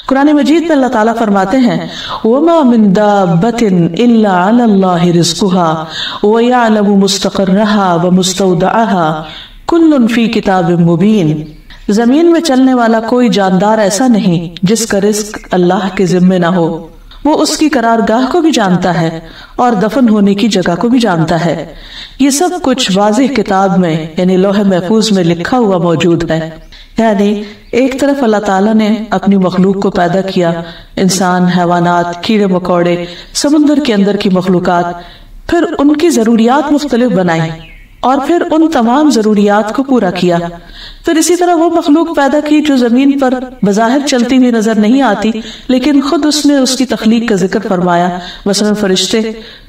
قرآن مجید میں اللہ تعالیٰ فرماتے ہیں وَمَا مِن دَابَّةٍ إِلَّا عَلَى اللَّهِ رِزْقُهَا وَيَعْلَمُ مُسْتَقَرَّهَا وَمُسْتَوْدَعَهَا كُلٌّ فِي كِتَابٍ مُبِينٍ۔ زمین میں چلنے والا کوئی جاندار ایسا نہیں جس کا رزق اللہ کے ذمے نہ ہو، وہ اس کی قرارگاہ کو بھی جانتا ہے اور دفن ہونے کی جگہ کو بھی جانتا ہے۔ یہ سب کچھ واضح کتاب میں یعنی لوح محفوظ میں لکھا ہوا موجود ہے۔ یعنی ایک طرف اللہ تعالیٰ نے اپنی مخلوق کو پیدا کیا، انسان، حیوانات، کیڑے مکوڑے، سمندر کے اندر کی مخلوقات، پھر ان کی ضروریات مختلف بنائی اور پھر ان تمام ضروریات کو پورا کیا۔ پھر اسی طرح وہ مخلوق پیدا کی جو زمین پر بظاہر چلتی ہوئی نظر نہیں آتی، لیکن خود اس نے اس کی تخلیق کا ذکر فرمایا، مثلا فرشتے،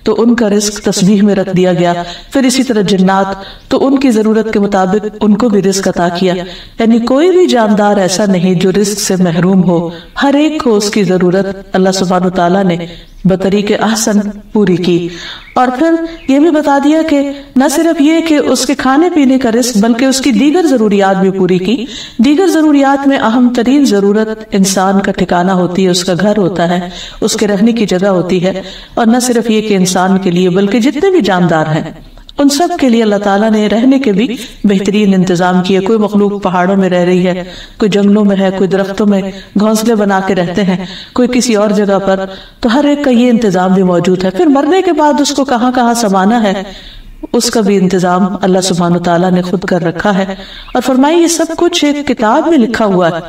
تو ان کا رزق تسبیح میں رکھ دیا گیا۔ پھر اسی طرح جنات، تو ان کی ضرورت کے مطابق ان کو بھی رزق عطا کیا۔ یعنی کوئی بھی جاندار ایسا نہیں جو رزق سے محروم ہو، ہر ایک کو اس کی ضرورت اللہ سبحانہ وتعالیٰ نے بطریق احسن پوری کی۔ اور پھر یہ بھی بتا دیا کہ نہ صرف یہ کہ اس کے کھانے پینے کا رزق بلکہ اس کی دیگر ضروریات بھی پوری کی۔ دیگر ضروریات میں اہم ترین ضرورت انسان کا ٹھکانہ ہوتی ہے، اس کا گھر ہوتا ہے، اس کے رہنے کی جگہ ہوتی ہے، اور نہ صرف یہ کہ انسان کے لیے بلکہ جتنے بھی جاندار ہیں ان سب کے لیے اللہ تعالیٰ نے رہنے کے بھی بہترین انتظام کیے۔ کوئی مخلوق پہاڑوں میں رہ رہی ہے، کوئی جنگلوں میں ہے، کوئی درختوں میں گھونسلے بنا کے رہتے ہیں، کوئی کسی اور جگہ پر، تو ہر ایک کا یہ انتظام بھی موجود ہے۔ پھر مرنے کے بعد اس کو کہاں کہاں سمانا ہے اس کا بھی انتظام اللہ سبحانہ تعالیٰ نے خود کر رکھا ہے۔ اور فرمائی یہ سب کچھ ایک کتاب میں لکھا ہوا ہے،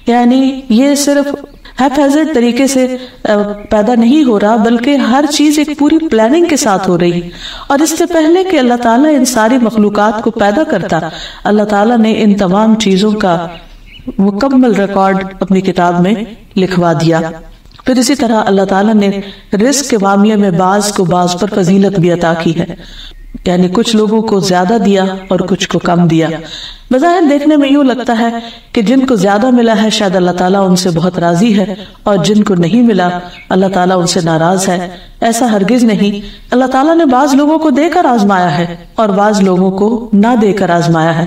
یعنی یہ صرف ہیپیزڈ طریقے سے پیدا نہیں ہو رہا بلکہ ہر چیز ایک پوری پلاننگ کے ساتھ ہو رہی۔ اور اس سے پہلے کہ اللہ تعالیٰ ان ساری مخلوقات کو پیدا کرتا، اللہ تعالیٰ نے ان تمام چیزوں کا مکمل ریکارڈ اپنی کتاب میں لکھوا دیا۔ پھر اسی طرح اللہ تعالیٰ نے رزق کے معاملے میں بعض کو بعض پر فضیلت بھی عطا کی ہے، یعنی کچھ لوگوں کو زیادہ دیا اور کچھ کو کم دیا۔ بظاہر دیکھنے میں یوں لگتا ہے کہ جن کو زیادہ ملا ہے شاید اللہ تعالیٰ ان سے بہت راضی ہے، اور جن کو نہیں ملا اللہ تعالیٰ ان سے ناراض ہے۔ ایسا ہرگز نہیں، اللہ تعالیٰ نے بعض لوگوں کو دے کر آزمایا ہے اور بعض لوگوں کو نہ دے کر آزمایا ہے۔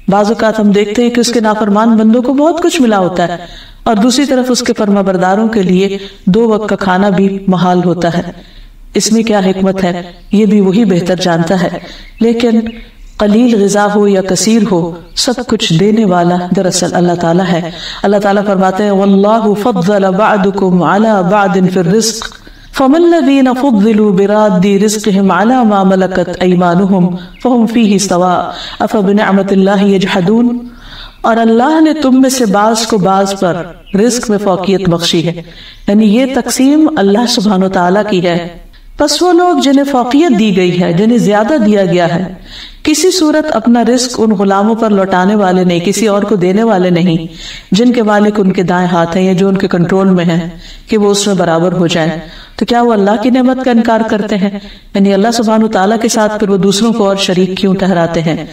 بعض اوقات ہم دیکھتے ہیں کہ اس کے نافرمان بندوں کو بہت کچھ ملا ہوتا ہے، اور دوسری طرف اس کے فرما برداروں کے لیے 2 وقت کا کھانا بھی محال ہوتا ہے۔ اس میں کیا حکمت ہے یہ بھی وہی بہتر جانتا ہے، لیکن قلیل غذا ہو یا کثیر ہو، سب کچھ دینے والا دراصل اللہ تعالیٰ ہے۔ اللہ تعالیٰ فرماتے ہیں وَاللَّهُ فَضَّلَ بَعْدُكُمْ عَلَى بَعْدٍ فِي الرِّزْقِ فَمَا الَّذِينَ فُضِّلُوا بِرَادِّ رِزْقِهِمْ عَلَى مَا مَلَكَتْ أَيْمَانُهُمْ فَهُمْ فِيهِ سَوَاءٌ أَفَبِنِعْمَةِ اللَّهِ يَجْحَدُونَ۔ اور اللہ نے تم میں سے بعض کو بعض پر رزق میں فوقیت بخشی ہے، یعنی یہ تقسیم اللہ سبحانہ وتعالیٰ کی ہے۔ پس وہ لوگ جنہیں فوقیت دی گئی ہے، جنہیں زیادہ دیا گیا ہے، کسی صورت اپنا رزق ان غلاموں پر لوٹانے والے نہیں، کسی اور کو دینے والے نہیں جن کے مالک ان کے دائیں ہاتھ ہیں یا جو ان کے کنٹرول میں ہیں کہ وہ اس میں برابر ہو جائیں۔ تو کیا وہ اللہ کی نعمت کا انکار کرتے ہیں؟ یعنی اللہ سبحانہ وتعالیٰ کے ساتھ پھر وہ دوسروں کو اور شریک کیوں ٹھہراتے ہیں؟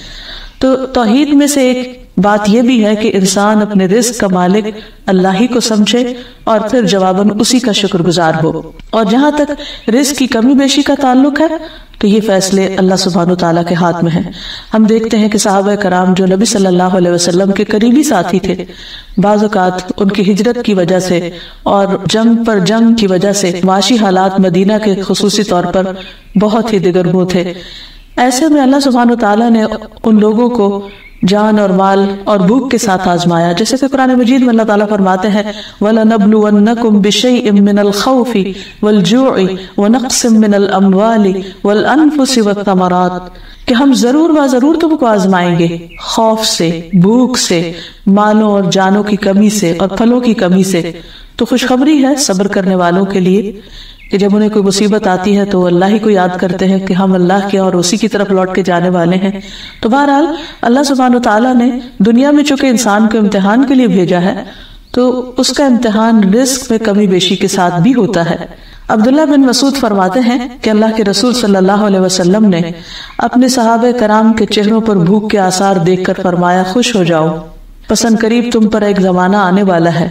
تو توحید میں سے ایک بات یہ بھی ہے کہ انسان اپنے رزق کا مالک اللہ ہی کو سمجھے اور پھر جواباً اسی کا شکر گزار ہو۔ اور جہاں تک رزق کی کمی بیشی کا تعلق ہے تو یہ فیصلے اللہ سبحانہ وتعالیٰ کے ہاتھ میں ہیں۔ ہم دیکھتے ہیں کہ صحابہ کرام جو نبی صلی اللہ علیہ وسلم کے قریبی ساتھی تھے، بعض اوقات ان کی ہجرت کی وجہ سے اور جنگ پر جنگ کی وجہ سے معاشی حالات مدینہ کے خصوصی طور پر بہت ہی دگرگوں تھے۔ ایسے میں اللہ سبحانہ وتعالیٰ نے ان لوگوں کو جان اور مال اور بھوک کے ساتھ آزمایا، جیسے کہ قرآن مجید میں اللہ تعالیٰ فرماتے ہیں وَلَنَبْلُوَنَّكُمْ بِشَيْءٍ مِّنَ الْخَوْفِ وَالْجُوعِ وَنَقْصٍ مِّنَ الْأَمْوَالِ وَالْأَنفُسِ وَالثَّمَرَاتِ، کہ ہم ضرور تم کو آزمائیں گے، خوف سے، بھوک سے، مالوں اور جانوں کی کمی سے اور پھلوں کی کمی سے۔ تو خوشخبری ہے صبر کرنے والوں کے لیے کہ جب انہیں کوئی مصیبت آتی ہے تو وہ اللہ ہی کو یاد کرتے ہیں کہ ہم اللہ کے اور اسی کی طرف لوٹ کے جانے والے ہیں۔ تو بہرحال اللہ سبحانہ وتعالیٰ نے دنیا میں چونکہ انسان کو امتحان کے لیے بھیجا ہے تو اس کا امتحان رزق میں کمی بیشی کے ساتھ بھی ہوتا ہے۔ عبداللہ بن مسعود فرماتے ہیں کہ اللہ کے رسول صلی اللہ علیہ وسلم نے اپنے صحابہ کرام کے چہروں پر بھوک کے آثار دیکھ کر فرمایا خوش ہو جاؤ، پسند قریب تم پر ایک زمانہ آنے والا ہے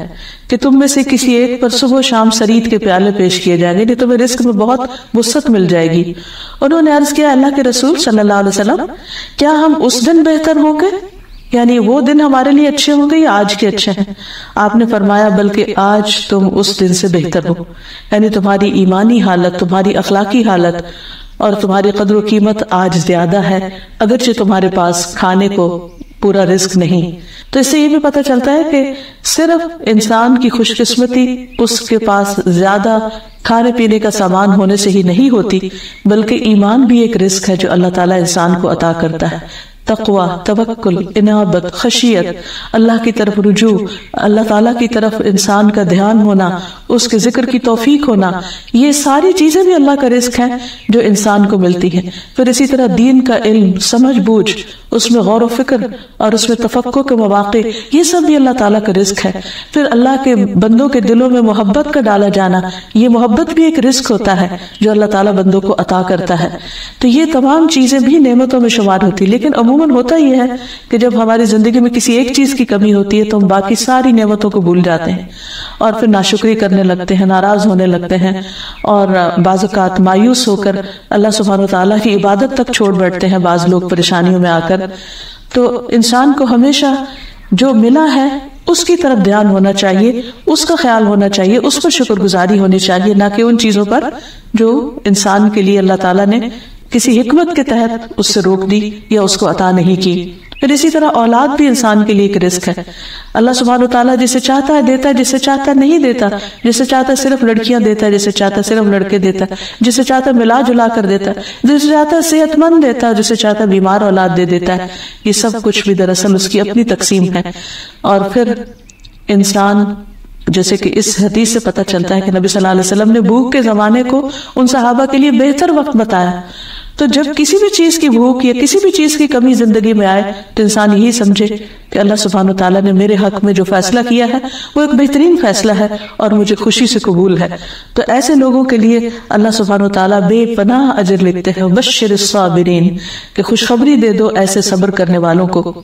کہ تم میں سے کسی ایک پر صبح و شام سرید کے پیالے پیش کیے جائیں گے، نہیں تمہیں رزق میں بہت وسعت مل جائے گی۔ انہوں نے عرض کیا اللہ کے رسول صلی اللہ علیہ وسلم کیا ہم اس دن بہتر ہوں گے یعنی وہ دن ہمارے لیے اچھے ہوں گے یا آج کے اچھے ہیں؟ آپ نے فرمایا بلکہ آج تم اس دن سے بہتر ہو، یعنی تمہاری ایمانی حالت، تمہاری اخلاقی حالت اور تمہاری قدر و قیمت آج زیادہ ہے، اگرچہ تمہارے پاس کھانے کو پورا رزق نہیں۔ تو اس سے یہ بھی پتہ چلتا ہے کہ صرف انسان کی خوش قسمتی اس کے پاس زیادہ کھانے پینے کا سامان ہونے سے ہی نہیں ہوتی، بلکہ ایمان بھی ایک رزق ہے جو اللہ تعالیٰ انسان کو عطا کرتا ہے۔ تقوی، توکل، انابت، خشیت، اللہ کی طرف رجوع، اللہ تعالیٰ کی طرف انسان کا دھیان ہونا، اس کے ذکر کی توفیق ہونا، یہ ساری چیزیں بھی اللہ کا رزق ہے جو انسان کو ملتی ہیں۔ پھر اسی طرح دین کا علم، سمجھ بوجھ، اس میں غور و فکر اور اس میں تفقہ کے مواقع، یہ سب بھی اللہ تعالیٰ کا رزق ہے۔ پھر اللہ کے بندوں کے دلوں میں محبت کا ڈالا جانا، یہ محبت بھی ایک رزق ہوتا ہے جو اللہ تعالیٰ بندوں کو عطا کرتا ہے۔ تو یہ تمام چیزیں بھی نعمتوں میں شمار ہوتی، لیکن عموماً ہوتا یہ ہے کہ جب ہماری زندگی میں کسی ایک چیز کی کمی ہوتی ہے تو ہم باقی ساری نعمتوں کو بھول جاتے ہیں اور پھر ناشکری کرنے لگتے ہیں، ناراض ہونے لگتے ہیں، اور بعض اوقات مایوس ہو کر اللہ سبحانہ وتعالیٰ کی عبادت تک چھوڑ بیٹھتے ہیں بعض لوگ پریشانیوں میں آ کر۔ تو انسان کو ہمیشہ جو ملا ہے اس کی طرف دھیان ہونا چاہیے، اس کا خیال ہونا چاہیے، اس پر شکر گزاری ہونی چاہیے، نہ کہ ان چیزوں پر جو انسان کے لیے اللہ تعالیٰ نے کسی حکمت کے تحت اس سے روک دی یا اس کو عطا نہیں کی۔ پھر اسی طرح اولاد بھی انسان کے لیے ایک رزق ہے۔ اللہ سبحانہ وتعالیٰ جسے چاہتا ہے دیتا ہے، جسے چاہتا ہے نہیں دیتا، جسے چاہتا ہے صرف لڑکیاں دیتا ہے، جسے چاہتا ہے صرف لڑکے دیتا ہے، جسے چاہتا ہے ملا جلا کر دیتا ہے، جسے چاہتا ہے صحت مند دیتا ہے، جسے چاہتا ہے بیمار اولاد دے دیتا ہے۔ یہ سب کچھ بھی دراصل اس کی اپنی تقسیم ہے۔ اور پھر انسان، جیسے کہ اس حدیث سے پتہ چلتا ہے کہ نبی صلی اللہ علیہ وسلم نے بھوک کے زمانے کو ان صحابہ کے لیے بہتر وقت بتایا۔ تو جب کسی بھی چیز کی بھوک یا کسی بھی چیز کی کمی زندگی میں آئے تو انسان یہی سمجھے کہ اللہ سبحانہ وتعالیٰ نے میرے حق میں جو فیصلہ کیا ہے وہ ایک بہترین فیصلہ ہے اور مجھے خوشی سے قبول ہے۔ تو ایسے لوگوں کے لیے اللہ سبحانہ وتعالیٰ بے پناہ اجر لکھتے ہیں، بشر الصابرین، کہ خوشخبری دے دو ایسے صبر کرنے والوں کو۔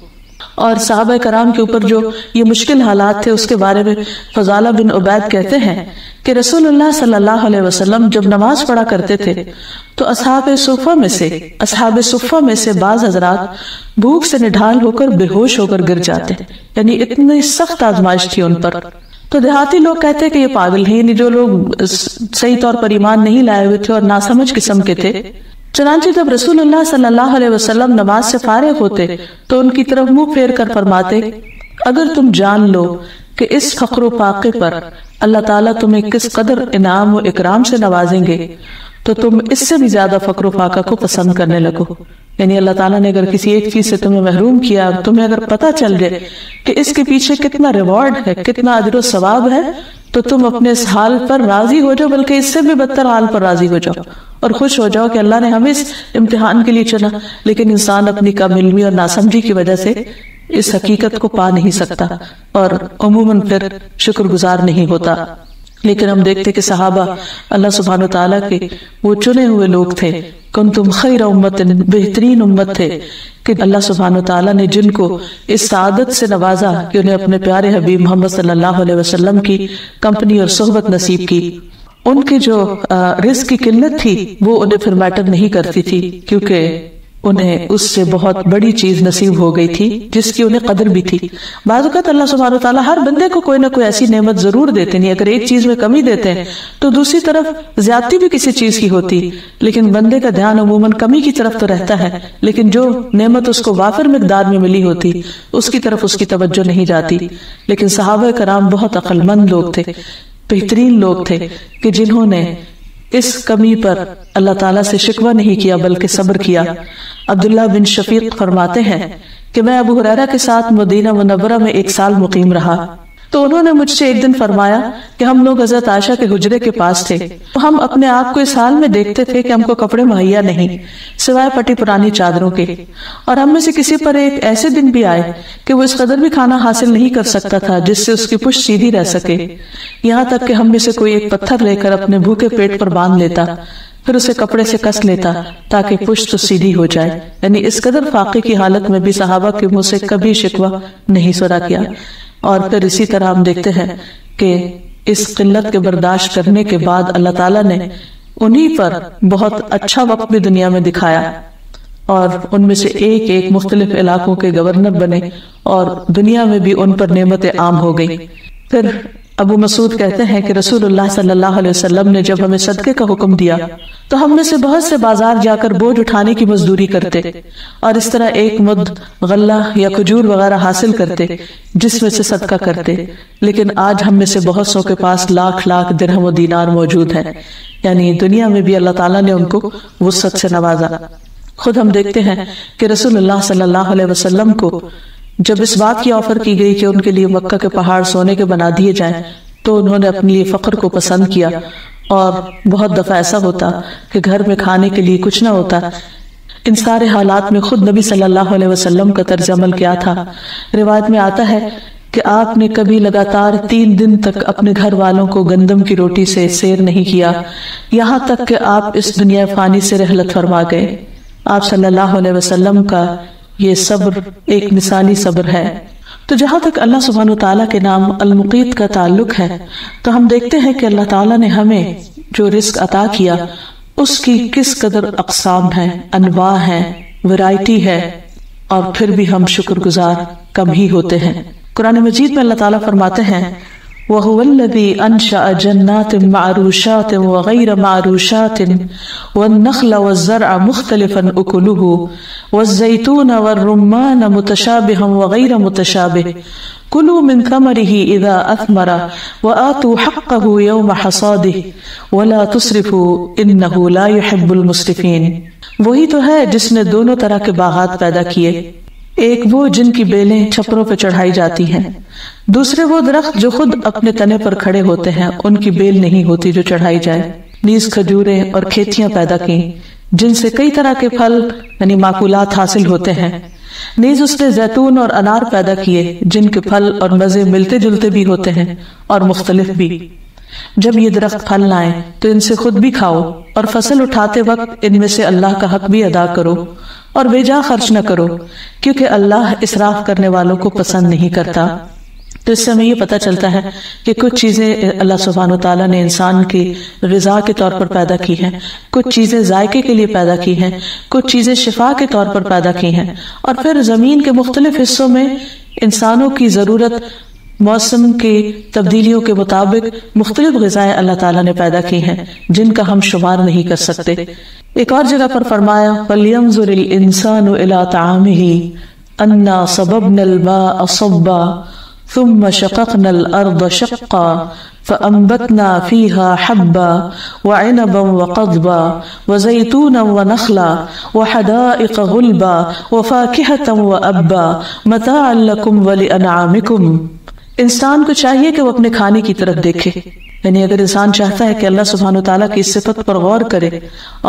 اور صحابہ کرام کے اوپر جو یہ مشکل حالات تھے اس کے بارے میں فضالہ بن عبید کہتے ہیں کہ رسول اللہ صلی اللہ علیہ وسلم جب نماز پڑھا کرتے تھے تو اصحاب صفہ میں سے بعض حضرات بھوک سے نڈھال ہو کر بے ہوش ہو کر گر جاتے، یعنی اتنی سخت آزمائش تھی ان پر۔ تو دیہاتی لوگ کہتے کہ یہ پاگل ہیں، یعنی جو لوگ صحیح طور پر ایمان نہیں لائے ہوئے تھے اور ناسمجھ قسم کے تھے۔ چنانچہ جب رسول اللہ صلی اللہ علیہ وسلم نماز سے فارغ ہوتے تو ان کی طرف منہ پھیر کر فرماتے، اگر تم جان لو کہ اس فقر و فاقے پر اللہ تعالیٰ تمہیں کس قدر انعام و اکرام سے نوازیں گے تو تم اس سے بھی زیادہ فقر و فاقہ کو پسند کرنے لگو۔ یعنی اللہ تعالیٰ نے اگر کسی ایک چیز سے تمہیں محروم کیا، تمہیں اگر پتہ چل جائے کہ اس کے پیچھے کتنا ریوارڈ ہے، کتنا اجر و ثواب ہے، تو تم اپنے اس حال پر راضی ہو جاؤ، بلکہ اس سے بھی بدتر حال پر راضی ہو جاؤ اور خوش ہو جاؤ کہ اللہ نے ہمیں اس امتحان کے لیے چنا۔ لیکن انسان اپنی کم علمی اور ناسمجھی کی وجہ سے اس حقیقت کو پا نہیں سکتا اور عموماً پھر شکر گزار نہیں ہوتا۔ لیکن ہم دیکھتے کہ صحابہ اللہ سبحانہ وتعالیٰ کے وہ چنے ہوئے لوگ تھے، کنتم خیر امت، بہترین امت تھے، کہ اللہ سبحانہ وتعالیٰ نے جن کو اس سعادت سے نوازا کہ انہیں اپنے پیارے حبیب محمد صلی اللہ علیہ وسلم کی کمپنی اور صحبت نصیب کی، ان کی جو رزق کی قلت تھی وہ انہیں پھر میٹر نہیں کرتی تھی، کیونکہ انہیں اس سے بہت بڑی چیز نصیب ہو گئی تھی جس کی انہیں قدر بھی تھی۔ بعض اوقات اللہ سبحانہ وتعالیٰ ہر بندے کو کوئی نہ کوئی ایسی نعمت ضرور دیتے نہیں، اگر ایک چیز میں کمی دیتے ہیں تو دوسری طرف زیادتی بھی کسی چیز کی ہوتی، لیکن بندے کا دھیان عموماً کمی کی طرف تو رہتا ہے، لیکن جو نعمت اس کو وافر مقدار میں ملی ہوتی اس کی طرف اس کی توجہ نہیں جاتی۔ لیکن صحابہ کرام بہت عقل مند لوگ تھے، بہترین لوگ تھے کہ جنہوں نے اس کمی پر اللہ تعالیٰ سے شکوہ نہیں کیا بلکہ صبر کیا۔ عبداللہ بن شفیق فرماتے ہیں کہ میں ابو ہریرہ کے ساتھ مدینہ منورہ میں 1 سال مقیم رہا، تو انہوں نے مجھ سے ایک دن فرمایا کہ ہم لوگ حضرت عائشہ کے حجرے کے پاس تھے، ہم اپنے آپ کو اس حال میں دیکھتے تھے کہ ہم کو کپڑے مہیا نہیں سوائے پٹی پرانی چادروں کے، اور ہم میں سے کسی پر ایک ایسے دن بھی آئے کہ وہ اس قدر بھی کھانا حاصل نہیں کر سکتا تھا جس سے اس کی پشت سیدھی رہ سکے، یہاں تک کہ ہم میں سے کوئی ایک پتھر لے کر اپنے بھوکے پیٹ پر باندھ لیتا، پھر اسے کپڑے سے کس لیتا تاکہ پشت سیدھی ہو جائے۔ یعنی اس قدر فاقے کی حالت میں بھی صحابہ کے منہ سے کبھی شکوہ نہیں سنا کیا۔ اور پھر اسی طرح ہم دیکھتے ہیں کہ اس قلت کے برداشت کرنے کے بعد اللہ تعالیٰ نے انہی پر بہت اچھا وقت بھی دنیا میں دکھایا۔ اور ان میں سے ایک ایک مختلف علاقوں کے گورنر بنے اور دنیا میں بھی ان پر نعمت عام ہو گئی۔ پھر ابو مسعود کہتے ہیں کہ رسول اللہ صلی اللہ علیہ وسلم نے جب ہمیں صدقے کا حکم دیا تو ہم میں سے بہت سے بازار جا کر بوجھ اٹھانے کی مزدوری کرتے اور اس طرح ایک مد غلہ یا کھجور وغیرہ حاصل کرتے جس میں سے صدقہ کرتے، لیکن آج ہم میں سے بہت سو کے پاس لاکھ لاکھ درہم و دینار موجود ہیں، یعنی دنیا میں بھی اللہ تعالیٰ نے ان کو وسعت سے نوازا۔ خود ہم دیکھتے ہیں کہ رسول اللہ صلی اللہ علیہ وسلم کو جب اس بات کی آفر کی گئی کہ ان کے لیے مکہ کے پہاڑ سونے کے بنا دیے جائیں تو انہوں نے اپنے لیے فقر کو پسند کیا، اور بہت دفعہ ایسا ہوتا کہ گھر میں کھانے کے لیے کچھ نہ ہوتا۔ ان سارے حالات میں خود نبی صلی اللہ علیہ وسلم کا طرز عمل کیا تھا؟ روایت میں آتا ہے کہ آپ نے کبھی لگاتار 3 دن تک اپنے گھر والوں کو گندم کی روٹی سے سیر نہیں کیا، یہاں تک کہ آپ اس دنیا فانی سے رحلت فرما گئے۔ آپ صلی اللہ علیہ وسلم کا یہ صبر ایک مثالی صبر ہے۔ تو جہاں تک اللہ سبحانہ وتعالیٰ کے نام المقیت کا تعلق ہے تو ہم دیکھتے ہیں کہ اللہ تعالیٰ نے ہمیں جو رزق عطا کیا اس کی کس قدر اقسام ہیں، انواع ہیں، ورائٹی ہے، اور پھر بھی ہم شکر گزار کم ہی ہوتے ہیں۔ قرآن مجید میں اللہ تعالیٰ فرماتے ہیں وَهُوَ الَّذِي أَنشَأَ جَنَّاتٍ مَعْرُوشَاتٍ وَغَيْرَ مَعْرُوشَاتٍ وَالنَّخْلَ وَالزَّرْعَ مُخْتَلِفًا أُكُلُهُ وَالزَّيْتُونَ وَالرُّمَّانَ مُتَشَابِهًا وَغَيْرَ مُتَشَابِهٍ كُلُوا مِن ثَمَرِهِ إِذَا أَثْمَرَ وَآتُوا حَقَّهُ يَوْمَ حَصَادِهِ وَلَا تُسْرِفُوا إِنَّهُ لَا يُحِبُّ الْمُسْرِفِينَ۔ وہی تو ہے جس نے دونوں طرح کے باغات پیدا کیے، ایک وہ جن کی بیلیں چھپروں پہ چڑھائی جاتی ہیں، دوسرے وہ درخت جو خود اپنے تنے پر کھڑے ہوتے ہیں، ان کی بیل نہیں ہوتی جو چڑھائی جائے۔ نیز کھجوریں اور کھیتیاں پیدا کی جن سے کئی طرح کے پھل یعنی معقولات حاصل ہوتے ہیں۔ نیز اس نے زیتون اور انار پیدا کیے جن کے پھل اور مزے ملتے جلتے بھی ہوتے ہیں اور مختلف بھی۔ جب یہ درخت پھل لائیں تو ان سے خود بھی کھاؤ، اور فصل اٹھاتے وقت ان میں سے اللہ کا حق بھی ادا کرو اور بے جا خرچ نہ کرو، کیونکہ اللہ اسراف کرنے والوں کو پسند نہیں کرتا۔ تو اس سے ہمیں یہ پتہ چلتا ہے کہ کچھ چیزیں اللہ سبحانہ وتعالیٰ نے انسان کی غذا کے طور پر پیدا کی ہیں، کچھ چیزیں ذائقے کے لیے پیدا کی ہیں، کچھ چیزیں شفا کے طور پر پیدا کی ہیں، اور پھر زمین کے مختلف حصوں میں انسانوں کی ضرورت موسم کی تبدیلیوں کے مطابق مختلف غذائیں اللہ تعالیٰ نے پیدا کی ہیں جن کا ہم شمار نہیں کر سکتے۔ ایک اور جگہ پر فرمایا فَلْيَنظُرِ الْإِنسَانُ إِلَىٰ طَعَامِهِ أَنَّا صَبَبْنَا الْمَاءَ صَبًّا ثُمَّ شَقَقْنَا الْأَرْضَ شَقًّا فَأَنبَتْنَا فِيهَا حَبًّا وَعِنَبًا وَقَضْبًا وَزَيْتُونًا وَنَخْلًا وَحَدَائِقَ غُلْبًا وَفَاكِهَةً وَأَبًّا مَتَاعًا لَكُمْ وَلِأَنْعَامِكُمْ۔ انسان کو چاہیے کہ وہ اپنے کھانے کی طرف دیکھے، یعنی اگر انسان چاہتا ہے کہ اللہ سبحانہ وتعالیٰ کی اس صفت پر غور کرے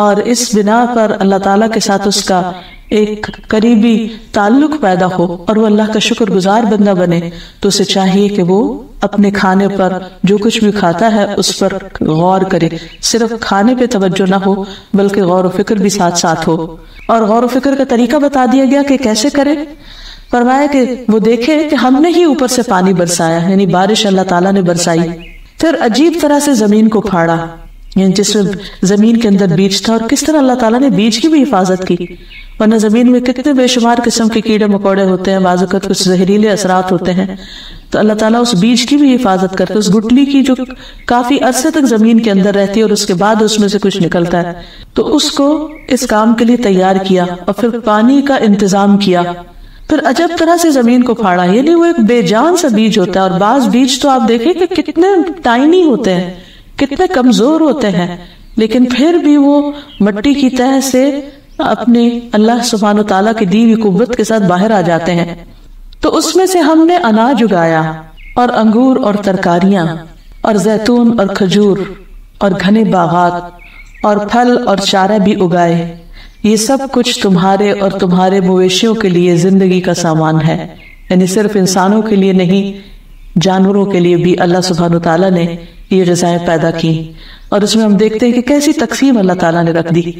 اور اس بنا پر اللہ تعالیٰ کے ساتھ اس کا ایک قریبی تعلق پیدا ہو اور وہ اللہ کا شکر گزار بندہ بنے، تو اسے چاہیے کہ وہ اپنے کھانے پر جو کچھ بھی کھاتا ہے اس پر غور کرے، صرف کھانے پہ توجہ نہ ہو بلکہ غور و فکر بھی ساتھ ساتھ ہو۔ اور غور و فکر کا طریقہ بتا دیا گیا کہ کیسے کرے۔ فرمایا کہ وہ دیکھے کہ ہم نے ہی اوپر سے پانی برسایا، یعنی بارش اللہ تعالیٰ نے برسائی، پھر عجیب طرح سے زمین کو پھاڑا، یعنی جس میں زمین کے اندر بیج تھا، اور کس طرح اللہ تعالیٰ نے بیج کی بھی حفاظت کی، ورنہ زمین میں کتنے بے شمار قسم کے کیڑے مکوڑے ہوتے ہیں، بعض اوقات کچھ زہریلے اثرات ہوتے ہیں، تو اللہ تعالیٰ اس بیج کی بھی حفاظت کرتے، اس گٹلی کی جو کافی عرصے تک زمین کے اندر رہتی ہے اور اس کے بعد اس میں سے کچھ نکلتا ہے، تو اس کو اس کام کے لیے تیار کیا اور پھر پانی کا انتظام کیا، پھر عجب طرح سے زمین کو پھاڑا، یعنی وہ ایک بے جان سا بیج ہوتا ہے، اور بعض بیج تو آپ دیکھیں کہ کتنے ٹائنی ہوتے ہیں، کتنے کمزور ہوتے ہیں، لیکن پھر بھی وہ مٹی کی تہ سے اپنے اللہ سبحانہ وتعالیٰ کی دی ہوئی قوت کے ساتھ باہر آ جاتے ہیں۔ تو اس میں سے ہم نے اناج اگایا اور انگور اور ترکاریاں اور زیتون اور کھجور اور گھنے باغات اور پھل اور چارہ بھی اگائے، یہ سب کچھ تمہارے اور تمہارے مویشیوں کے لیے زندگی کا سامان ہے، یعنی صرف انسانوں کے لیے نہیں، جانوروں کے لیے بھی اللہ سبحانہ وتعالیٰ نے یہ غذائیں پیدا کی۔ اور اس میں ہم دیکھتے ہیں کہ کیسی تقسیم اللہ تعالیٰ نے رکھ دی،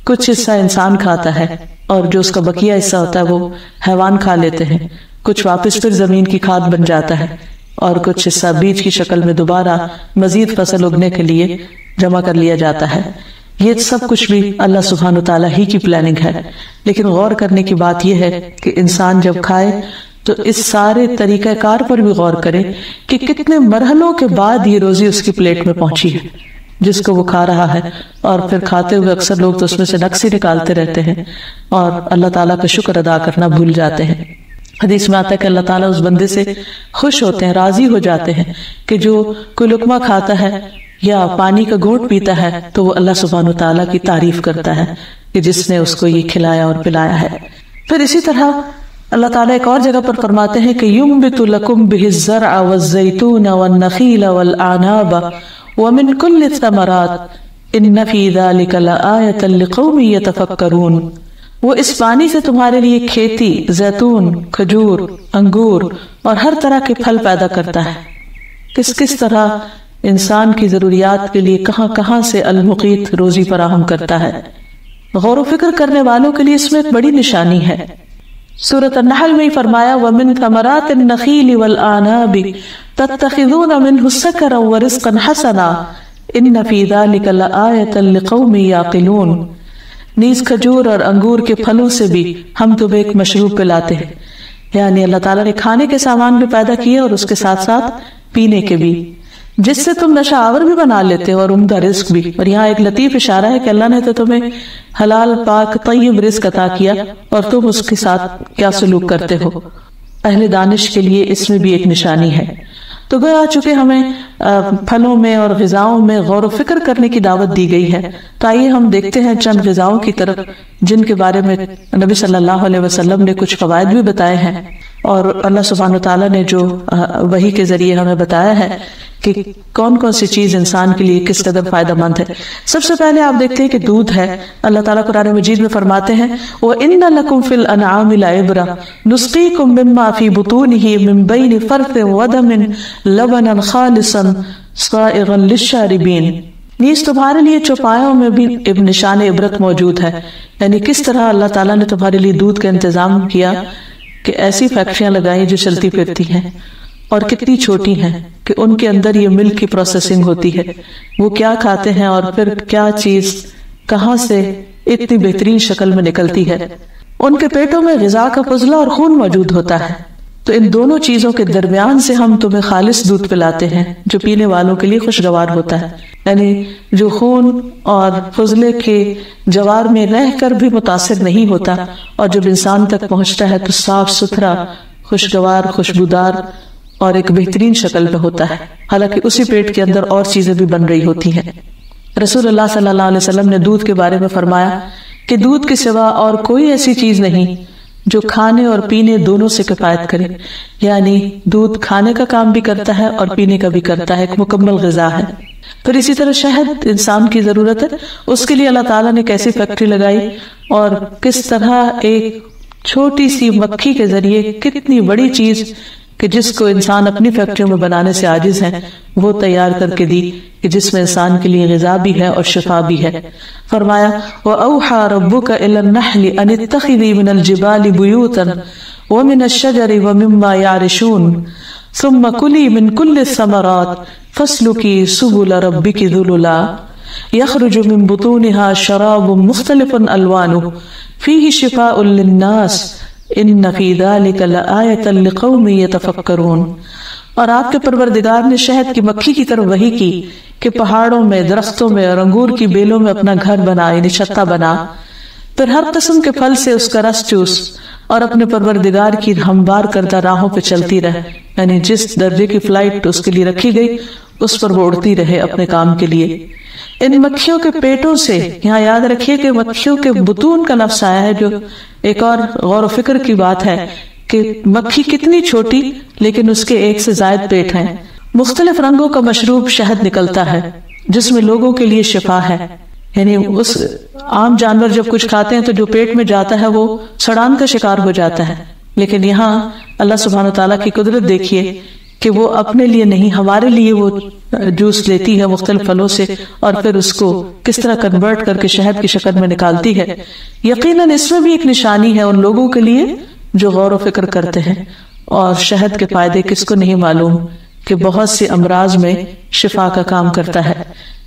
کچھ حصہ انسان کھاتا ہے اور جو اس کا بقیہ حصہ ہوتا ہے وہ حیوان کھا لیتے ہیں، کچھ واپس پھر زمین کی کھاد بن جاتا ہے، اور کچھ حصہ بیج کی شکل میں دوبارہ مزید فصل اگنے کے لیے جمع کر لیا جاتا ہے۔ یہ سب کچھ بھی اللہ سبحانہ تعالیٰ ہی کی پلاننگ ہے. لیکن غور کرنے کی بات یہ ہے کہ انسان جب کھائے تو اس سارے طریقہ کار پر بھی غور کرے کہ کتنے مرحلوں کے بعد یہ روزی اس کی پلیٹ میں پہنچی ہے جس کو وہ کھا رہا ہے. اور پھر کھاتے ہوئے اکثر لوگ تو اس میں سے نقص ہی نکالتے رہتے ہیں اور اللہ تعالیٰ کا شکر ادا کرنا بھول جاتے ہیں. حدیث میں آتا ہے کہ اللہ تعالیٰ اس بندے سے خوش ہوتے ہیں، راضی ہو جاتے ہیں کہ جو کوئی لقمہ کھاتا ہے یا پانی کا گھونٹ پیتا ہے تو وہ اللہ سبحانہ تعالیٰ کی تعریف کرتا ہے کہ جس نے اس کو یہ کھلایا اور پلایا ہے. پھر اسی طرح اللہ تعالیٰ ایک اور جگہ پر فرماتے ہیں کہ يُنبِتُ لَكُمْ بِهِ الزَّرْعَ وَالزَّيْتُونَ وَالنَّخِيلَ وَالْأَعْنَابَ وَمِنْ كُلِّ الثَّمَرَاتِ إِنَّ فِي ذَلِكَ لَآيَةً لِقَوْمٍ يَتَفَكَّرُونَ. وہ اس پانی سے تمہارے لیے کھیتی، زیتون، کھجور، انگور اور ہر طرح کے پھل پیدا کرتا ہے. کس طرح انسان کی ضروریات کے لیے کہاں کہاں سے المقیت روزی فراہم کرتا ہے. غور و فکر کرنے والوں کے لیے اس میں ایک بڑی نشانی ہے. سورۃ النحل میں فرمایا وَمِن ثَمَرَاتِ النَّخِيلِ وَالْأَعْنَابِ تَتَّخِذُونَ مِنْهُ سَكَرًا وَرِزْقًا حَسَنًا إِنَّ فِي ذَلِكَ لَآيَةً لِقَوْمٍ يَعْقِلُونَ. نیز کھجور اور انگور کے پھلوں سے بھی ہم تمہیں ایک مشروب پلاتے ہیں. یعنی اللہ تعالیٰ نے کھانے کے سامان بھی پیدا کیے اور اس کے ساتھ ساتھ پینے کے بھی، جس سے تم نشہ آور بھی بنا لیتے ہو اور عمدہ رزق بھی. اور یہاں ایک لطیف اشارہ ہے کہ اللہ نے تو تمہیں حلال پاک طیب رزق عطا کیا اور تم اس کے ساتھ کیا سلوک کرتے ہو. اہل دانش کے لیے اس میں بھی ایک نشانی ہے. تو گویا آ چکے ہمیں پھلوں میں اور غذاؤں میں غور و فکر کرنے کی دعوت دی گئی ہے. تو آئیے ہم دیکھتے ہیں چند غذاؤں کی طرف جن کے بارے میں نبی صلی اللہ علیہ وسلم نے کچھ فوائد بھی بتائے ہیں اور اللہ سبحانہ تعالیٰ نے جو وحی کے ذریعے ہمیں بتایا ہے کہ کون کون سی چیز انسان کے لیے کس قدر فائدہ مند ہے. سب سے پہلے آپ دیکھتے ہیں کہ دودھ ہے. اللہ تعالیٰ قرآن مجید میں فرماتے ہیں وَإِنَّ لَكُمْ فِي الْأَنْعَامِ لَعِبْرَةً نُسْقِيكُم مِّمَّا فِي بُطُونِهِ مِن بَيْنِ فَرْثٍ وَدَمٍ لَبَنًا خَالِصًا صَائِغًا لِلشَّارِبِينَ. نیز تمہارے لیے چوپایوں میں بھی نشان عبرت موجود ہے. یعنی کس طرح اللہ تعالیٰ نے تمہارے لیے دودھ کا انتظام کیا کہ ایسی فیکٹریاں لگائیں جو چلتی پھرتی ہیں اور کتنی چھوٹی ہیں کہ ان کے اندر یہ ملک کی پروسیسنگ ہوتی ہے. وہ کیا کھاتے ہیں اور پھر کیا چیز کہاں سے اتنی بہترین شکل میں نکلتی ہے. ان کے پیٹوں میں غذا کا فضلہ اور خون موجود ہوتا ہے. تو ان دونوں چیزوں کے درمیان سے ہم تمہیں خالص دودھ پلاتے ہیں جو پینے والوں کے لیے خوشگوار ہوتا ہے. یعنی جو خون اور فضلے کے جوار میں رہ کر بھی متاثر نہیں ہوتا اور جب انسان تک پہنچتا ہے تو صاف ستھرا، خوشگوار، خوشبودار اور ایک بہترین شکل میں ہوتا ہے. حالانکہ اسی پیٹ کے اندر اور چیزیں بھی بن رہی ہوتی ہیں. رسول اللہ صلی اللہ علیہ وسلم نے دودھ کے بارے میں فرمایا کہ دودھ کے سوا اور کوئی ایسی چیز نہیں جو کھانے اور پینے دونوں سے کفایت کرے. یعنی دودھ کھانے کا کام بھی کرتا ہے اور پینے کا بھی کرتا ہے، ایک مکمل غذا ہے. پھر اسی طرح شہد انسان کی ضرورت ہے. اس کے لیے اللہ تعالیٰ نے کیسی فیکٹری لگائی اور کس طرح ایک چھوٹی سی مکھی کے ذریعے کتنی بڑی چیز کہ جس کو انسان اپنی فیکٹریوں میں بنانے سے عاجز ہیں وہ تیار کر کے دی کہ جس میں انسان کے لیے غذا بھی ہے اور شفا بھی ہے. فرمایا وَأَوْحَى رَبُّكَ إِلَى النَّحْلِ أَنِ اتَّخِذِي مِنَ الْجِبَالِ بُيُوتًا وَمِنَ الشَّجَرِ وَمِمَّا يَعْرِشُونَ ثُمَّ كُلِي مِن كُلِّ الثَّمَرَاتِ فَاسْلُكِي سُبُلَ رَبِّكِ ذُلُلًا يَخْرُجُ مِن بُطُونِهَا شَرَابٌ مُخْتَلِفٌ أَلْوَانُهُ فِيهِ شِفَاءٌ لِلنَّاسِ ان فی ذلک لآیۃ لقوم یتفکرون. اور آپ کے پروردگار نے شہد کی مکھی کی طرف وحی کی کہ پہاڑوں میں، درختوں میں اور انگور کی بیلوں میں اپنا گھر بنا، یعنی چھتا بنا، پھر ہر قسم کے پھل سے اس کا رس چوس اور اپنے پروردگار کی ہموار کردہ راہوں پہ چلتی رہے. یعنی جس درجے کی فلائٹ اس کے لیے رکھی گئی اس پر وہ اڑتی رہے اپنے کام کے لیے. ان مکھیوں کے پیٹوں سے، یہاں یاد رکھیے کہ مکھیوں کے بطون کا لفظ آیا ہے، جو ایک اور غور و فکر کی بات ہے کہ مکھی کتنی چھوٹی لیکن اس کے ایک سے زائد پیٹ ہیں. مختلف رنگوں کا مشروب شہد نکلتا ہے جس میں لوگوں کے لیے شفا ہے. یعنی اس عام جانور جب کچھ کھاتے ہیں تو جو پیٹ میں جاتا ہے وہ سڑان کا شکار ہو جاتا ہے، لیکن یہاں اللہ سبحانہ تعالیٰ کی قدرت دیکھیے کہ وہ اپنے لیے نہیں، ہمارے لیے وہ جوس لیتی ہے مختلف پھلوں سے اور پھر اس کو کس طرح کنورٹ کر کے شہد کی شکل میں نکالتی ہے. یقیناً اس میں بھی ایک نشانی ہے ان لوگوں کے لیے جو غور و فکر کرتے ہیں. اور شہد کے فائدے کس کو نہیں معلوم کہ بہت سے امراض میں شفا کا کام کرتا ہے.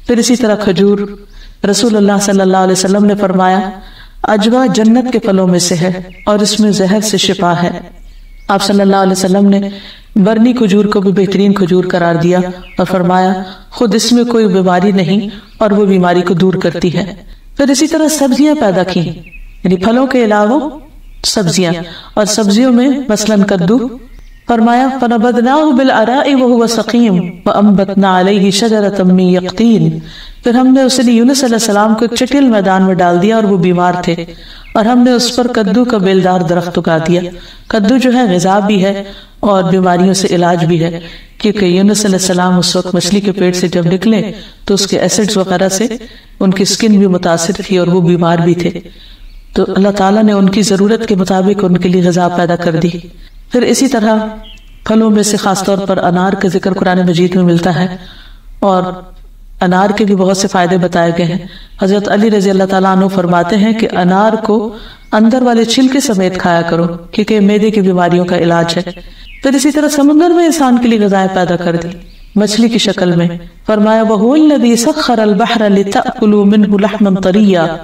پھر اسی طرح کھجور رسول اللہ صلی اللہ علیہ وسلم نے فرمایا عجوہ جنت کے پھلوں میں سے ہے اور اس میں زہر سے شفا ہے۔ آپ صلی اللہ علیہ وسلم نے برنی کھجور کو بھی بہترین کھجور قرار دیا اور فرمایا خود اس میں کوئی بیماری نہیں اور وہ بیماری کو دور کرتی ہے۔ پھر اسی طرح سبزیاں پیدا کی، یعنی پھلوں کے علاوہ سبزیاں، اور سبزیوں میں مثلاً کدو، فرمایا فَنَبَذْنَاهُ بِالْعَرَاءِ وَهُوَ سَقِيمٌ وَأَنبَتْنَا عَلَيْهِ شَجَرَةً مِّن يَقْطِينٍ۔ پھر ہم نے اسے یونس علیہ السلام کو ایک چٹیل میدان میں ڈال دیا اور وہ بیمار تھے، اور ہم نے اس پر کدو کا بیلدار درخت اگا دیا۔ کدو جو ہے غذا بھی ہے اور بیماریوں سے علاج بھی ہے، کیونکہ یونس علیہ السلام اس وقت مچھلی کے پیٹ سے جب نکلے تو اس کے ایسڈز وغیرہ سے ان کی سکن بھی متاثر تھی اور وہ بیمار بھی تھے، تو اللہ تعالیٰ نے ان کی ضرورت کے مطابق ان کے لیے غذا پیدا کر دی۔ پھر اسی طرح پھلوں میں سے خاص طور پر انار کا ذکر قرآن مجید میں ملتا ہے، اور انار کے بھی بہت سے فائدے بتائے گئے ہیں۔ حضرت علی رضی اللہ تعالیٰ عنہ فرماتے ہیں کہ انار کو اندر والے چھلکے سمیت کھایا کرو، کیونکہ معدے کی بیماریوں کا علاج ہے۔ پھر اسی طرح سمندر میں انسان کے لیے غذائیں پیدا کر دی مچھلی کی شکل میں، فرمایا وَهُوَ الَّذِي سَخَّرَ الْبَحْرَ لِتَأْكُلُوا مِنْهُ لَحْمًا طَرِيًّا،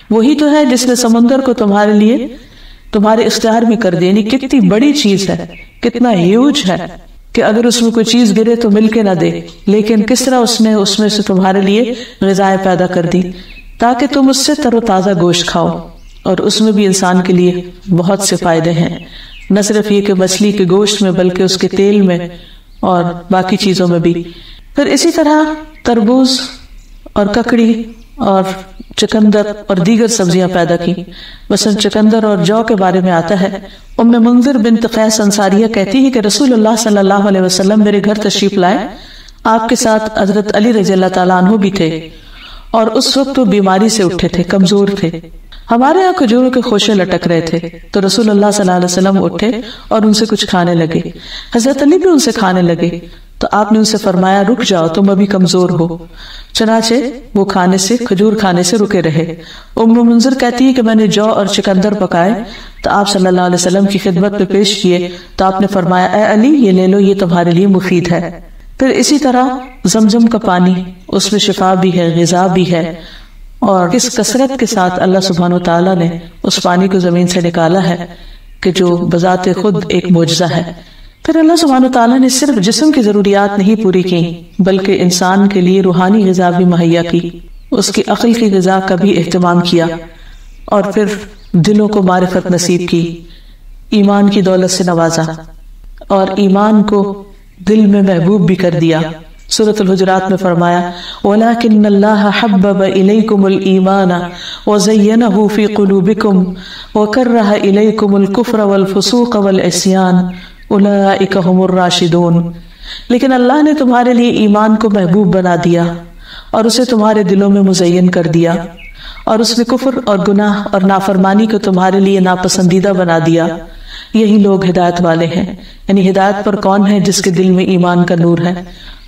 وہی تو ہے جس نے سمندر کو تمہارے لیے تمہارے اختیار میں کر دیا۔ یعنی کتنی بڑی چیز ہے، کتنا ہیوج ہے کہ اگر اس میں کوئی چیز گرے تو مل کے نہ دے، لیکن کس طرح اس نے اس میں سے تمہارے لیے غذائیں پیدا کر دی تاکہ تم اس سے تر و تازہ گوشت کھاؤ، اور اس میں بھی انسان کے لیے بہت سے فائدے ہیں، نہ صرف یہ کہ مچھلی کے گوشت میں بلکہ اس کے تیل میں اور باقی چیزوں میں بھی۔ پھر اسی طرح تربوز اور ککڑی اور چکندر اور دیگر سبزیاں پیدا کی۔ مثلا چکندر اور جو کے بارے میں آتا ہے، ام منذر بنت قیس انصاریہ کہتی ہے کہ رسول اللہ صلی اللہ علیہ وسلم میرے گھر تشریف لائے، آپ کے ساتھ حضرت علی رضی اللہ تعالیٰ عنہ بھی تھے، اور اس وقت وہ بیماری سے اٹھے تھے، کمزور تھے۔ ہمارے یہاں کھجوروں کے خوشے لٹک رہے تھے، تو رسول اللہ صلی اللہ علیہ وسلم اٹھے اور ان سے کچھ کھانے لگے۔ حضرت علی بھی ان سے کھانے لگے، تو آپ نے ان سے فرمایا رک جاؤ، تم ابھی کمزور ہو۔ چنانچہ وہ کھجور کھانے سے رکے رہے۔ ام منذر کہتی ہے کہ میں نے جو اور چکندر پکائے تو آپ صلی اللہ علیہ وسلم کی خدمت میں پیش کیے، تو آپ نے فرمایا اے علی یہ لے لو، یہ تمہارے لیے مفید ہے۔ پھر اسی طرح زمزم کا پانی، اس میں شفا بھی ہے، غذا بھی ہے، اور کس کثرت کے ساتھ اللہ سبحانہ وتعالیٰ نے اس پانی کو زمین سے نکالا ہے کہ جو بذات خود ایک معجزہ ہے۔ پھر اللہ سبحانہ وتعالیٰ نے صرف جسم کی ضروریات نہیں پوری کی، بلکہ انسان کے لیے روحانی غذا بھی مہیا کی، اس کی عقل کی غذا کا بھی اہتمام کیا، اور پھر دلوں کو معرفت نصیب کی، ایمان کی دولت سے نوازا، اور ایمان کو دل میں محبوب بھی کر دیا۔ سورۃ الحجرات میں فرمایا وَلَكِنَّ اللَّهَ حَبَّبَ إِلَيْكُمُ الْإِيمَانَ وَزَيَّنَهُ فِي قُلُوبِكُمْ وَكَرَّهَ إِلَيْكُمُ الْكُفْرَ وَالْفُسُوقَ وَالْعِصْيَانَ اولئک هم الراشدون۔ لیکن اللہ نے تمہارے لیے ایمان کو محبوب بنا دیا اور اسے تمہارے دلوں میں مزین کر دیا، اور اس نے کفر اور گناہ اور نافرمانی کو تمہارے لیے ناپسندیدہ بنا دیا۔ یہی لوگ ہدایت والے ہیں، یعنی ہدایت پر کون ہے؟ جس کے دل میں ایمان کا نور ہے،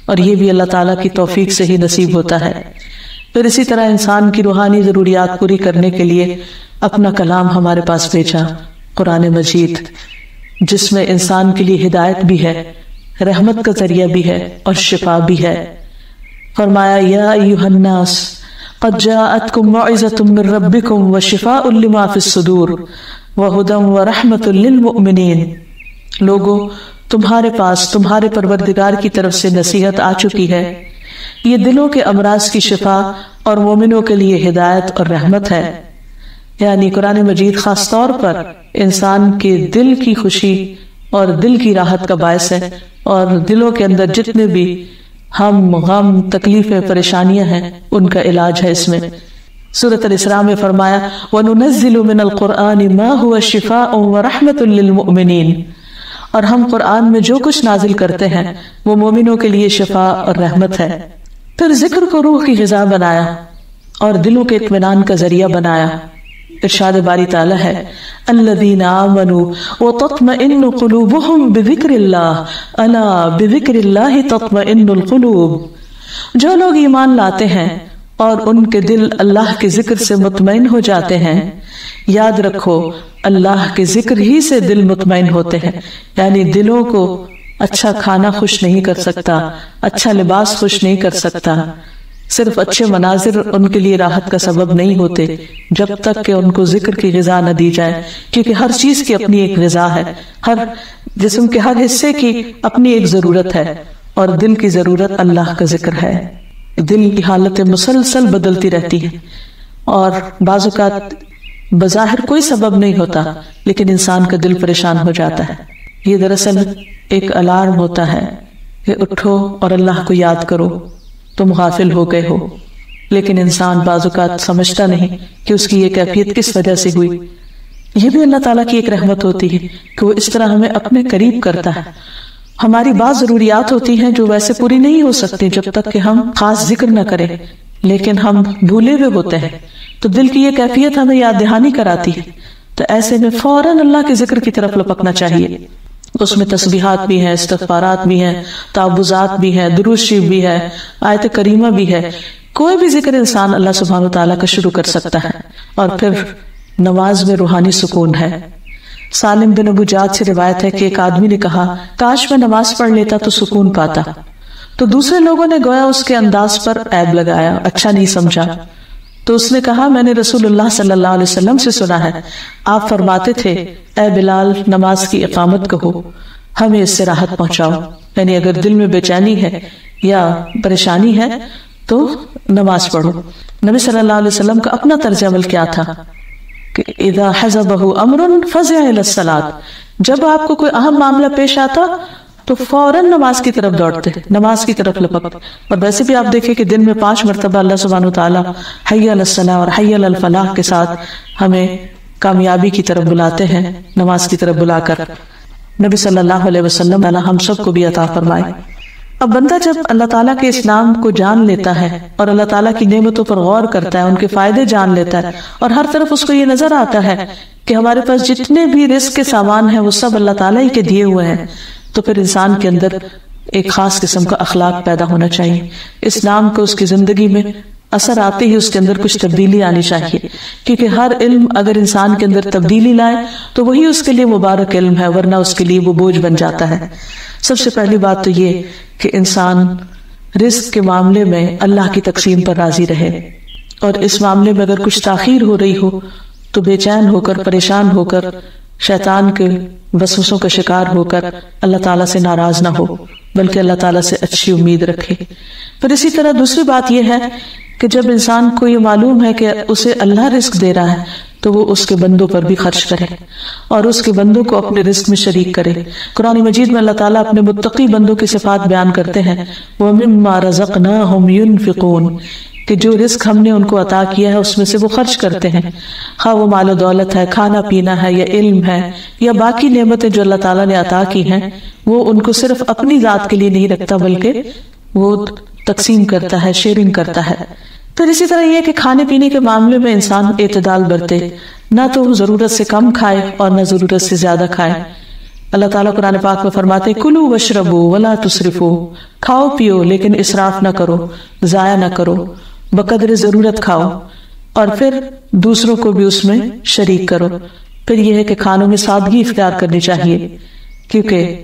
اور یہ بھی اللہ تعالیٰ کی توفیق سے ہی نصیب ہوتا ہے۔ پھر اسی طرح انسان کی روحانی ضروریات پوری کرنے کے لیے اپنا کلام ہمارے پاس بھیجا، قرآن مجید، جس میں انسان کے لیے ہدایت بھی ہے، رحمت کا ذریعہ بھی ہے اور شفا بھی ہے۔ فرمایا یا ایھا الناس قد جاءتکم موعظۃ من ربکم وشفاء لما فی الصدور وہدی ورحمۃ للمؤمنین۔ لوگوں، تمہارے پاس تمہارے پروردگار کی طرف سے نصیحت آ چکی ہے، یہ دلوں کے امراض کی شفا اور مومنوں کے لیے ہدایت اور رحمت ہے۔ یعنی قرآن مجید خاص طور پر انسان کے دل کی خوشی اور دل کی راحت کا باعث ہے، اور دلوں کے اندر جتنے بھی غم، تکلیفیں، پریشانیاں ہیں، ان کا علاج ہے اس میں۔ سورۃ الاسراء میں فرمایا وَنُنَزِّلُ مِنَ الْقُرْآنِ مَا هُوَ شِفَاءٌ وَرَحْمَةٌ لِّلْمُؤْمِنِينَ۔ اور ہم قرآن میں جو کچھ نازل کرتے ہیں وہ مومنوں کے لیے شفا اور رحمت ہے۔ پھر ذکر کو روح کی غذا بنایا اور دلوں کے اطمینان کا ذریعہ بنایا۔ ارشاد باری تعالیٰ ہے الذین آمنوا وتطمئن قلوبهم بذکر اللہ الا بذکر اللہ تطمئن القلوب۔ جو لوگ ایمان لاتے ہیں اور ان کے دل اللہ کے ذکر سے مطمئن ہو جاتے ہیں، یاد رکھو اللہ کے ذکر ہی سے دل مطمئن ہوتے ہیں۔ یعنی دلوں کو اچھا کھانا خوش نہیں کر سکتا، اچھا لباس خوش نہیں کر سکتا، صرف اچھے مناظر ان کے لیے راحت کا سبب نہیں ہوتے جب تک کہ ان کو ذکر کی غذا نہ دی جائے، کیونکہ ہر چیز کی اپنی ایک غذا ہے، ہر جسم کے ہر حصے کی اپنی ایک ضرورت ہے، اور دل کی ضرورت اللہ کا ذکر ہے۔ دل کی حالت مسلسل بدلتی رہتی ہے، اور بعض اوقات بظاہر کوئی سبب نہیں ہوتا لیکن انسان کا دل پریشان ہو جاتا ہے۔ یہ دراصل ایک الارم ہوتا ہے کہ اٹھو اور اللہ کو یاد کرو، تم غافل ہو گئے ہو، لیکن انسان بعض اوقات سمجھتا نہیں کہ اس کی یہ کیفیت کس وجہ سے ہوئی۔ یہ بھی اللہ تعالیٰ کی ایک رحمت ہوتی ہے کہ وہ اس طرح ہمیں اپنے قریب کرتا ہے۔ ہماری بعض ضروریات ہوتی ہیں جو ویسے پوری نہیں ہو سکتی جب تک کہ ہم خاص ذکر نہ کریں، لیکن ہم بھولے ہوئے ہوتے ہیں، تو دل کی یہ کیفیت ہمیں یاد دہانی کراتی ہے، تو ایسے میں فوراً اللہ کے ذکر کی طرف لپکنا چاہیے۔ اس میں تسبیحات بھی ہیں، استغفارات بھی ہیں، تعوذات بھی ہیں، درود شریف بھی ہے، آیت کریمہ بھی ہے۔ کوئی بھی ذکر انسان اللہ سبحانہ وتعالیٰ کا شروع کر سکتا ہے، اور پھر نماز میں روحانی سکون ہے۔ سالم بن ابو جعد سے روایت ہے کہ ایک آدمی نے کہا، کاش میں نماز پڑھ لیتا تو سکون پاتا، تو دوسرے لوگوں نے گویا اس کے انداز پر عیب لگایا، اچھا نہیں سمجھا، تو اس نے کہا، میں نے رسول اللہ صلی اللہ علیہ وسلم سے سنا ہے، آپ فرماتے تھے، اے بلال نماز کی اقامت کہو، ہمیں اس سے راحت پہنچاؤ، یعنی اگر دل میں بے چینی ہے یا پریشانی ہے تو نماز پڑھو۔ نبی صلی اللہ علیہ وسلم کا اپنا طرز عمل کیا تھا کہ اذا حزبہ امر فزع الی الصلاۃ، جب آپ کو کوئی اہم معاملہ پیش آتا تو فوراً نماز کی طرف دوڑتے، نماز کی طرف لپکتے۔ اور ویسے بھی آپ دیکھیں کہ دن میں 5 مرتبہ اللہ سبحانہ وتعالیٰ حی علی الصلاۃ اور حی علی الفلاح کے ساتھ ہمیں کامیابی کی طرف بلاتے ہیں، نماز کی طرف بلا کر۔ نبی صلی اللہ علیہ وسلم اللہ ہم سب کو بھی عطا فرمائے۔ اب بندہ جب اللہ تعالیٰ کے اس نام کو جان لیتا ہے اور اللہ تعالیٰ کی نعمتوں پر غور کرتا ہے، ان کے فائدے جان لیتا ہے، اور ہر طرف اس کو یہ نظر آتا ہے کہ ہمارے پاس جتنے بھی رزق کے سامان ہیں وہ سب اللہ تعالیٰ ہی کے دیے ہوئے ہیں، تو پھر انسان کے اندر ایک خاص قسم کا اخلاق پیدا ہونا چاہیے۔ اس نام کو اس کی زندگی میں اثر آتے ہی اس کے اندر کچھ تبدیلی آنی چاہیے، کیونکہ ہر علم اگر انسان کے اندر تبدیلی لائے تو وہی اس کے لیے مبارک علم ہے، ورنہ اس کے لیے وہ بوجھ بن جاتا ہے۔ سب سے پہلی بات تو یہ کہ انسان رزق کے معاملے میں اللہ کی تقسیم پر راضی رہے، اور اس معاملے میں اگر کچھ تاخیر ہو رہی ہو تو بے چین ہو کر، پریشان ہو کر، شیطان کے وسوسوں کا شکار ہو کر اللہ تعالیٰ سے ناراض نہ ہو، بلکہ اللہ تعالیٰ سے اچھی امید رکھے۔ پھر اسی طرح دوسری بات یہ ہے کہ جب انسان کو یہ معلوم ہے کہ اسے اللہ رزق دے رہا ہے تو وہ اس کے بندوں پر بھی خرچ کرے اور اس کے بندوں کو اپنے رزق میں شریک کرے۔ قرآن مجید میں اللہ تعالیٰ اپنے متقی بندوں کی صفات بیان کرتے ہیں، وَمِمَّا رَزَقْنَاهُمْ يُنْفِقُونَ، کہ جو رزق ہم نے ان کو عطا کیا ہے اس میں سے وہ خرچ کرتے ہیں، خواہ وہ مال و دولت ہے، کھانا پینا ہے، یا علم ہے، یا باقی نعمتیں جو اللہ تعالیٰ نے عطا کی ہیں، وہ ان کو صرف اپنی ذات کے لیے نہیں رکھتا بلکہ وہ تقسیم کرتا ہے، شیئرنگ کرتا ہے۔ پھر اسی طرح یہ کہ کھانے پینے کے معاملے میں انسان اعتدال برتے، نہ تو ضرورت سے کم کھائے اور نہ ضرورت سے زیادہ کھائے۔ اللہ تعالیٰ قرآن پاک میں فرماتے، کلوا واشربوا ولا تسرفوا، کھاؤ پیو لیکن اسراف نہ کرو، ضائع نہ کرو، بقدر ضرورت کھاؤ، اور پھر دوسروں کو بھی اس میں شریک کرو۔ پھر یہ ہے کہ کھانوں میں سادگی اختیار کرنی چاہیے، کیونکہ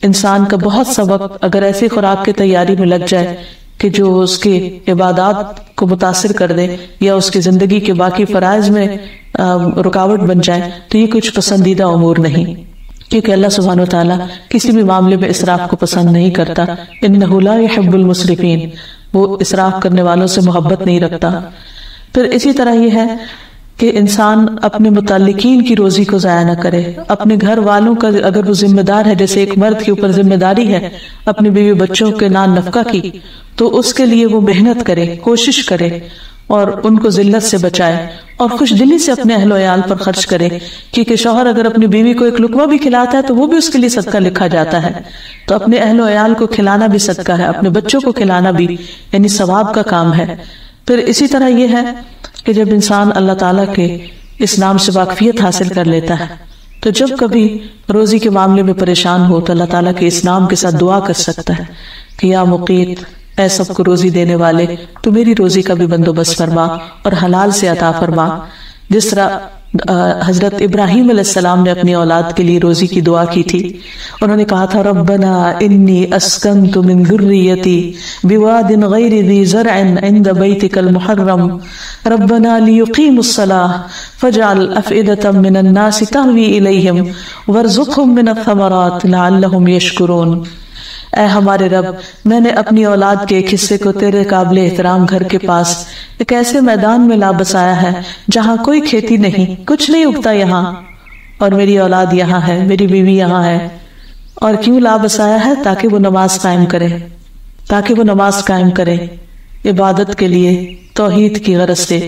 انسان کا بہت سا وقت اگر ایسی خوراک کی تیاری میں لگ جائے کہ جو اس کی عبادات کو متاثر کر دے یا اس کی زندگی کے باقی فرائض میں رکاوٹ بن جائے، تو یہ کچھ پسندیدہ امور نہیں، کیونکہ اللہ سبحانہ وتعالیٰ کسی بھی معاملے میں اسراف کو پسند نہیں کرتا۔ انہ لا يحب المسرفین، وہ اسراف کرنے والوں سے محبت نہیں رکھتا۔ پھر اسی طرح یہ ہے کہ انسان اپنے متعلقین کی روزی کو ضائع نہ کرے، اپنے گھر والوں کا اگر وہ ذمہ دار ہے، جیسے ایک مرد کے اوپر ذمہ داری ہے اپنے بیوی بچوں کے نان نفقہ کی، تو اس کے لیے وہ محنت کرے، کوشش کرے اور ان کو ذلت سے بچائے، اور خوش دلی سے اپنے اہل و عیال پر خرچ کرے، کیونکہ شوہر اگر اپنی بیوی کو ایک لقمہ بھی کھلاتا ہے تو وہ بھی اس کے لیے صدقہ لکھا جاتا ہے، تو اپنے اہل و عیال کو کھلانا بھی صدقہ ہے، اپنے بچوں کو کھلانا بھی یعنی ثواب کا کام ہے۔ پھر اسی طرح یہ ہے کہ جب انسان اللہ تعالیٰ کے اس نام سے واقفیت حاصل کر لیتا ہے تو جب کبھی روزی کے معاملے میں پریشان ہو تو اللہ تعالیٰ کے اس نام کے ساتھ دعا کر سکتا ہے کہ یا مقیت، اے سب کو روزی دینے والے، تو میری روزی کا بھی بندوبست فرما اور حلال سے عطا فرما۔ جس طرح حضرت ابراہیم علیہ السلام نے اپنی اولاد کے لیے روزی کی دعا کی تھی. انہوں نے کہا تھا ربنا انی اسکنت من ذریتی بواد غیر ذی زرع عند بیتک المحرم ربنا لیقیموا الصلاة فاجعل افئدة من الناس تهوی الیہم وارزقهم من الثمرات لعلهم یشکرون. اے ہمارے رب، میں نے اپنی اولاد کے ایک حصے کو تیرے قابل احترام گھر کے پاس ایک ایسے میدان میں لا بسایا ہے جہاں کوئی کھیتی نہیں، کچھ نہیں اگتا یہاں، اور میری اولاد یہاں ہے، میری بیوی یہاں ہے. اور کیوں لا بسایا ہے؟ تاکہ وہ نماز قائم کرے، تاکہ وہ نماز قائم کرے عبادت کے لیے، توحید کی غرض سے.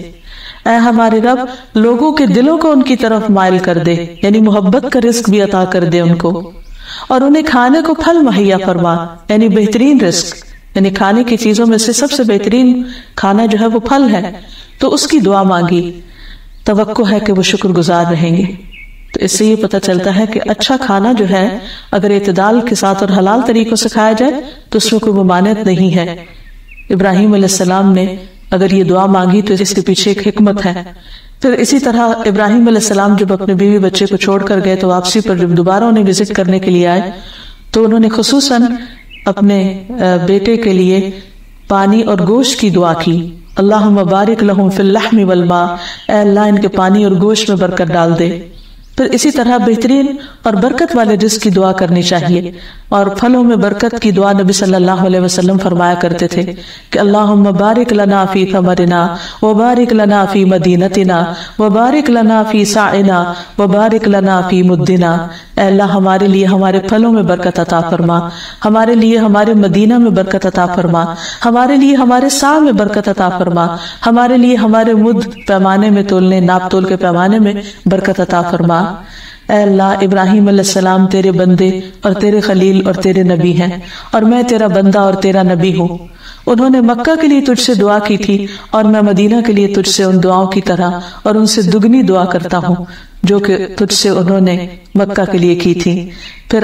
اے ہمارے رب، لوگوں کے دلوں کو ان کی طرف مائل کر دے، یعنی محبت کا رزق بھی عطا کر دے ان کو، اور انہیں کھانے کو پھل مہیا فرما، یعنی بہترین رزق، یعنی کھانے کی چیزوں میں سے سب سے بہترین کھانا جو ہے وہ پھل ہے. تو اس کی دعا مانگی، توقع ہے کہ وہ شکر گزار رہیں گے. تو اس سے یہ پتہ چلتا ہے کہ اچھا کھانا جو ہے اگر اعتدال کے ساتھ اور حلال طریقوں سے کھایا جائے تو اس میں کوئی ممانعت نہیں ہے. ابراہیم علیہ السلام نے اگر یہ دعا مانگی تو اس کے پیچھے ایک حکمت ہے. پھر اسی طرح ابراہیم علیہ السلام جب اپنے بیوی بچے کو چھوڑ کر گئے تو واپسی پر جب دوبارہ انہیں وزٹ کرنے کے لیے آئے تو انہوں نے خصوصاً اپنے بیٹے کے لیے پانی اور گوشت کی دعا کی. اللہم بارک لہم فی اللحم والماء، اے اللہ ان کے پانی اور گوشت میں برکت ڈال دے. پھر اسی طرح بہترین اور برکت والے رزق کی دعا کرنی چاہیے. اور پھلوں میں برکت کی دعا نبی صلی اللہ علیہ وسلم فرمایا کرتے تھے کہ اللہم بارک لنا فی ثمرنا وبارک لنا فی مدینتنا وبارک لنا فی ساعنا وبارک لنا فی مدنا. اے اللہ ہمارے لیے ہمارے پھلوں میں برکت عطا فرما، ہمارے لیے ہمارے مدینہ میں برکت عطا فرما، ہمارے لیے ہمارے سا میں برکت عطا فرما، ہمارے لیے ہمارے مد پیمانے میں تولنے، ناپ تول کے پیمانے میں برکت عطا فرما. اے اللہ ابراہیم علیہ السلام تیرے بندے اور تیرے خلیل اور تیرے نبی ہیں، اور میں تیرا بندہ اور تیرا نبی ہوں. انہوں نے مکہ کے لیے تجھ سے دعا کی تھی اور میں مدینہ کے لیے تجھ سے ان دعاؤں کی طرح اور ان سے دگنی دعا کرتا ہوں جو کہ تجھ سے انہوں نے مکہ کے لیے کی تھی. پھر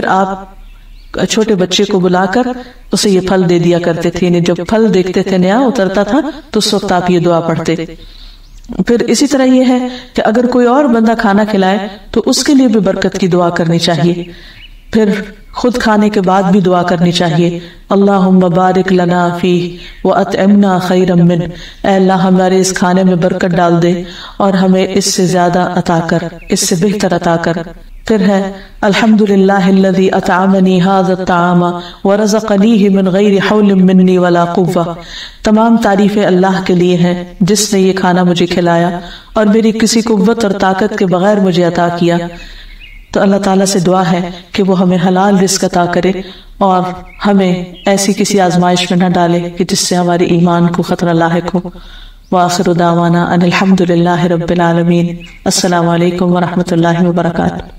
آپ چھوٹے بچے کو بلا کر اسے یہ پھل دے دیا کرتے تھے، یعنی جب پھل دیکھتے تھے نیا اترتا تھا تو اس وقت آپ یہ دعا پڑھتے. پھر اسی طرح یہ ہے کہ اگر کوئی اور بندہ کھانا کھلائے تو اس کے لیے بھی برکت کی دعا کرنی چاہیے. پھر خود کھانے کے بعد بھی دعا کرنی چاہیے، اللہم بارک لنا فیہ واطعمنا خیرا من، اے اللہ ہمارے اس کھانے میں برکت ڈال دے اور ہمیں اس سے زیادہ عطا کر، اس سے بہتر عطا کر. پھر ہے الحمدللہ الذی اطعمنی ھذا الطعام ورزقنیہ من غیر حول منی ولا قوہ. تمام تعریفیں اللہ کے لیے ہیں جس نے یہ کھانا مجھے کھلایا اور میری کسی قوت اور طاقت کے بغیر مجھے عطا کیا. تو اللہ تعالیٰ سے دعا ہے کہ وہ ہمیں حلال رزق عطا کرے اور ہمیں ایسی کسی آزمائش میں نہ ڈالے کہ جس سے ہمارے ایمان کو خطرہ لاحق ہو. وآخر دعوانا ان الحمد للہ رب العالمین. السلام علیکم ورحمۃ اللہ وبرکاتہ.